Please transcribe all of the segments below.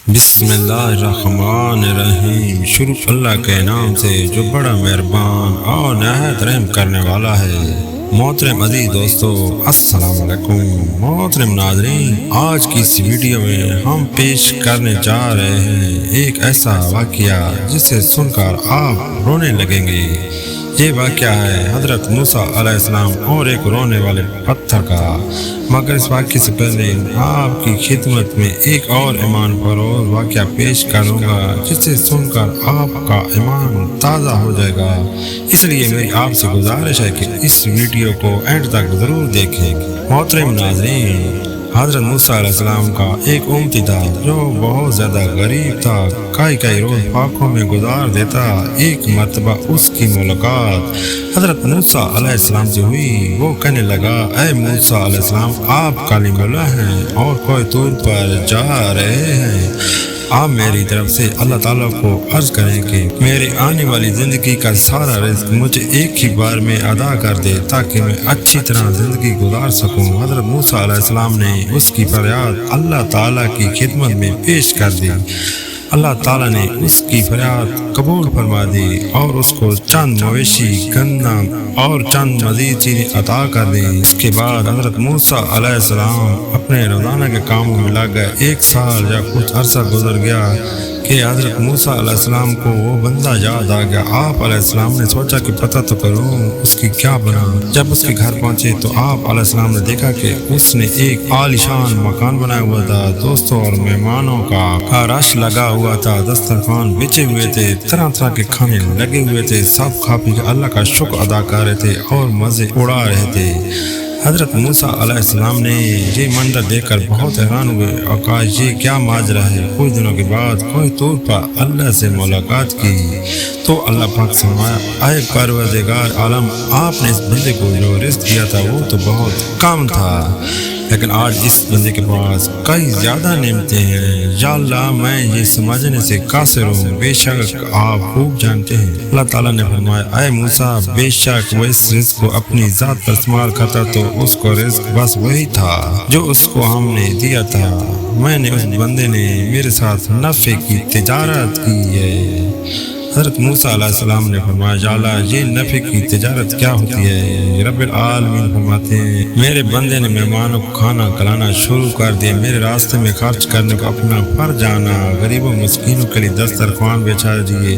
بسم اللہ الرحمن الرحیم۔ شروع اللہ کے نام سے جو بڑا مہربان اور نہایت رحم کرنے والا ہے۔ محترم عزیز دوستو، السلام علیکم۔ محترم ناظرین، آج کی اس ویڈیو میں ہم پیش کرنے جا رہے ہیں ایک ایسا واقعہ جسے سن کر آپ رونے لگیں گے۔ یہ واقعہ ہے حضرت موسیٰ علیہ السلام اور ایک رونے والے پتھر کا۔ مگر اس واقعے سے پہلے آپ کی خدمت میں ایک اور ایمان فروز واقعہ پیش کروں گا جسے سن کر آپ کا ایمان تازہ ہو جائے گا۔ اس لیے میری آپ سے گزارش ہے کہ اس ویڈیو کو اینڈ تک ضرور دیکھیں۔ محترم ناظرین، حضرت موسیٰ علیہ السلام کا ایک امتی تھا جو بہت زیادہ غریب تھا، کئی روز فاقوں میں گزار دیتا۔ ایک مرتبہ اس کی ملاقات حضرت موسیٰ علیہ السلام سے ہوئی۔ وہ کہنے لگا، اے موسیٰ علیہ السلام، آپ کلیم اللہ ہیں اور کوہ طور پر جا رہے ہیں۔ آپ میری طرف سے اللہ تعالیٰ کو عرض کریں کہ میرے آنے والی زندگی کا سارا رزق مجھے ایک ہی بار میں ادا کر دے تاکہ میں اچھی طرح زندگی گزار سکوں۔ حضرت موسیٰ علیہ السلام نے اس کی فریاد اللہ تعالیٰ کی خدمت میں پیش کر دی۔ اللہ تعالیٰ نے اس کی فریاد قبول فرما دی اور اس کو چند مویشی، گندم اور چند مزید چیزیں عطا کر دی۔ اس کے بعد حضرت موسیٰ علیہ السلام اپنے روزانہ کے کاموں میں لگ گئے۔ ایک سال یا کچھ عرصہ گزر گیا کہ حضرت موسیٰ علیہ السلام کو وہ بندہ یاد آ گیا۔ آپ علیہ السلام نے سوچا کہ پتہ تو کروں اس کی کیا بنا۔ جب اس کے گھر پہنچے تو آپ علیہ السلام نے دیکھا کہ اس نے ایک عالیشان مکان بنایا ہوا تھا۔ دوستوں اور مہمانوں کا رش لگا ہوا تھا، دسترخوان بچے ہوئے تھے، طرح طرح کے کھانے لگے ہوئے تھے۔ سب کھا پی کے اللہ کا شکر ادا کر رہے تھے اور مزے اڑا رہے تھے۔ حضرت موسیٰ علیہ السلام نے یہ منظر دیکھ کر بہت حیران ہوئے اور کہا، یہ کیا ماجرا ہے؟ کچھ دنوں کے بعد کوہ طور پر اللہ سے ملاقات کی تو اللہ پاک سے فرمایا، اے پروردگار عالم، آپ نے اس بندے کو جو رزق دیا تھا وہ تو بہت کم تھا، لیکن آج اس بندے کے پاس کئی زیادہ نعمتیں ہیں۔ یا اللہ، میں یہ سمجھنے سے قاصر ہوں، بے شک آپ خوب جانتے ہیں۔ اللہ تعالیٰ نے فرمایا، اے موسیٰ، بے شک وہ اس رزق کو اپنی ذات پر استعمال کرتا تو اس کو رزق بس وہی تھا جو اس کو ہم نے دیا تھا۔ میں نے اس بندے نے میرے ساتھ نفع کی تجارت کی ہے۔ حضرت موسیٰ علیہ السلام نے فرمایا، یا اللہ، یہ نفع کی تجارت کیا ہوتی ہے؟ رب العالمین فرماتے ہیں، میرے بندے نے مہمانوں کو کھانا کھلانا شروع کر دیا، میرے راستے میں خرچ کرنے کو اپنا فرض جانا، غریبوں مسکینوں کے لیے دسترخوان بچھا دیے،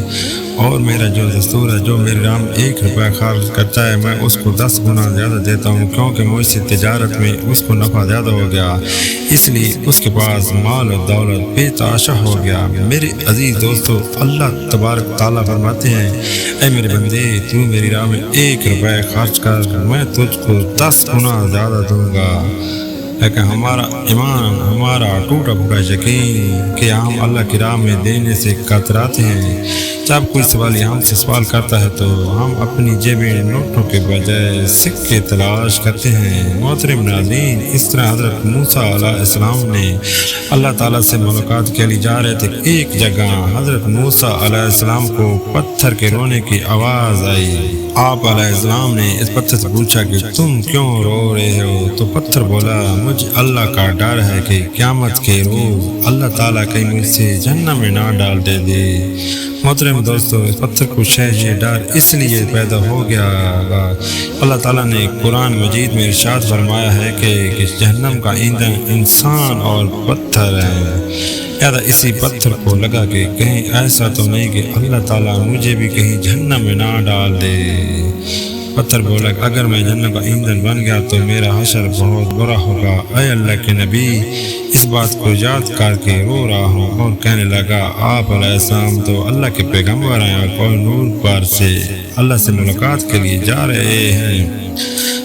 اور میرا جو دستور ہے، جو میرے رام 1 روپیہ خرچ کرتا ہے میں اس کو 10 گنا زیادہ دیتا ہوں، کیونکہ مجھ سے تجارت میں اس کو نفع زیادہ ہو گیا، اس لیے اس کے پاس مال و دولت بے تحاشا ہو گیا۔ میرے عزیز دوستو، اللہ تبارک تعالیٰ فرماتے ہیں، اے میرے بندے، تو میری راہ میں 1 روپے خرچ کر، میں تجھ کو 10 گنا زیادہ دوں گا۔ لیکن ہمارا ایمان، ہمارا ٹوٹا پھوٹا یقین کہ ہم اللہ کی راہ میں دینے سے کتراتے ہیں۔ جب کوئی سوالی ہم سے سوال کرتا ہے تو ہم اپنی جیبیں نوٹوں کے بجائے سکے تلاش کرتے ہیں۔ محترم ناظرین، اس طرح حضرت موسیٰ علیہ السلام نے اللہ تعالیٰ سے ملاقات کے لیے جا رہے تھے۔ ایک جگہ حضرت موسیٰ علیہ السلام کو پتھر کے رونے کی آواز آئی۔ آپ علیہ السلام نے اس پتھر سے پوچھا کہ تم کیوں رو رہے ہو؟ تو پتھر بولا، مجھے اللہ کا ڈر ہے کہ قیامت کے روز اللہ تعالیٰ کہیں مجھ سے جہنم میں نہ ڈال دے۔ محترم دوستو، اس پتھر کو شاید یہ ڈر اس لیے پیدا ہو گیا گا، اللہ تعالیٰ نے قرآن مجید میں ارشاد فرمایا ہے کہ جہنم کا ایندھن انسان اور پتھر ہے۔ اسی پتھر کو لگا کہ کہیں ایسا تو نہیں کہ اللہ تعالیٰ مجھے بھی کہیں جہنم میں نہ ڈال دے۔ پتھر بولا، اگر میں جہنم کا ایندھن بن گیا تو میرا حشر بہت برا ہوگا۔ اے اللہ کے نبی، اس بات کو یاد کر کے رو رہا ہوں۔ اور کہنے لگا، آپ علیہ السلام تو اللہ کے پیغمبر ہیں اور کوہ نور پر سے اللہ سے ملاقات کے لیے جا رہے ہیں،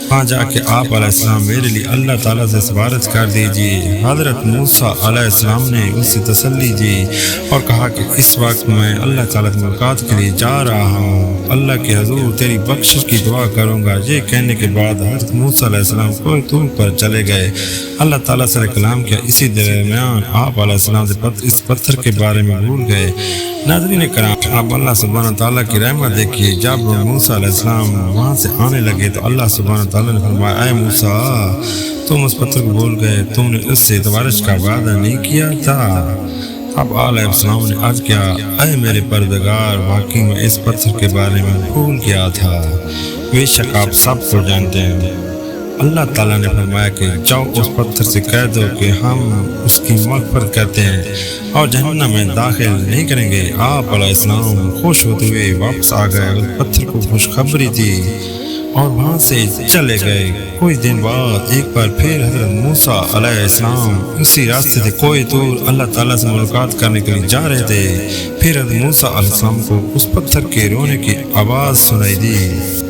وہاں جا کے آپ علیہ السلام میرے لیے اللہ تعالیٰ سے سفارش کر دیجیے۔ حضرت موسیٰ علیہ السلام نے اس سے تسلی دی اور کہا کہ اس وقت میں اللہ تعالیٰ سے ملاقات کے لیے جا رہا ہوں، اللہ کے حضور تیری بخشش کی دعا کروں گا۔ یہ کہنے کے بعد حضرت موسیٰ علیہ السلام کوہ طور پر چلے گئے، اللہ تعالیٰ سے کلام کیا۔ اسی درمیان آپ علیہ السلام سے اس پتھر کے بارے میں بھول گئے۔ ناظرین کرام، اب اللہ سبحانہ تعالیٰ کی رحمت دیکھیے، جب موسیٰ علیہ السلام وہاں سے آنے لگے تو اللہ سبحانہ تعالیٰ نے فرمایا، اے موسیٰ، تم اس پتھر کو بھول گئے، تم نے اس سے سفارش کا وعدہ نہیں کیا تھا۔ اب علیہ السلام نے عرض کیا، اے میرے پروردگار، واقعی میں اس پتھر کے بارے میں بھول گیا تھا، بے شک آپ سب کو جانتے ہیں۔ اللہ تعالیٰ نے فرمایا کہ جاؤ اس پتھر سے کہہ دو کہ ہم اس کی مغفرت کرتے ہیں اور جہنم میں داخل نہیں کریں گے۔ آپ علیہ السلام خوش ہوتے ہوئے واپس آ گئے، اس پتھر کو خوشخبری دی اور وہاں سے چلے گئے۔ کچھ دن بعد ایک بار پھر حضرت موسیٰ علیہ السلام اسی راستے سے کوئی دور اللہ تعالیٰ سے ملاقات کرنے کے لیے جا رہے تھے۔ پھر حضرت موسیٰ علیہ السلام کو اس پتھر کے رونے کی آواز سنائی دی،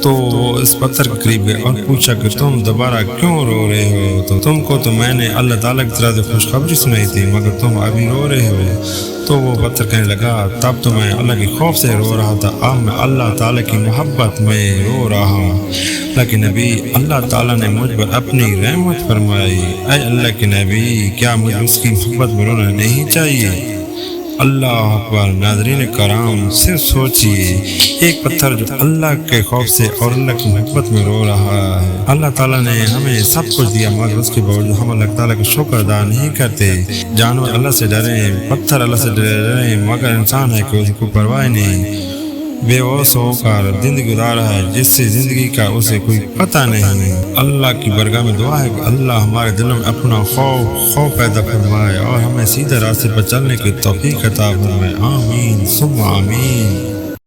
تو وہ اس پتھر کے قریب گئے اور پوچھا کہ تم دوبارہ کیوں رو رہے ہو؟ تو تم کو تو میں نے اللہ تعالیٰ کی طرف سے خوشخبری سنائی تھی، مگر تم ابھی رو رہے ہو۔ تو وہ پتھر کہنے لگا، تب تو میں اللہ کے خوف سے رو رہا تھا، اب میں اللہ تعالیٰ کی محبت میں رو رہا ہوں۔ لیکن نبی، اللہ تعالیٰ نے مجھ پر اپنی رحمت فرمائی۔ اے اللہ کے نبی، کیا مجھے اس کی محبت میں رونا نہیں چاہیے؟ اللہ اکبر۔ ناظرین کرام، صرف سوچئے، ایک پتھر جو اللہ کے خوف سے اور اللہ کی محبت میں رو رہا ہے۔ اللہ تعالیٰ نے ہمیں سب کچھ دیا، مگر اس کے باوجود ہم اللہ تعالیٰ کا شکر ادا نہیں کرتے۔ جانور اللہ سے ڈریں، پتھر اللہ سے ڈریں، مگر انسان ہے کہ اس کو پرواہ نہیں، بے ہوش ہو کر زندگی گزارا ہے جس سے زندگی کا اسے کوئی پتہ نہیں۔ اللہ کی برگاہ میں دعا ہے کہ اللہ ہمارے دلوں میں اپنا خوف پیدا فرمائے اور ہمیں سیدھے راستے پر چلنے کی توفیق عطا فرمائے۔ آمین ثم آمین۔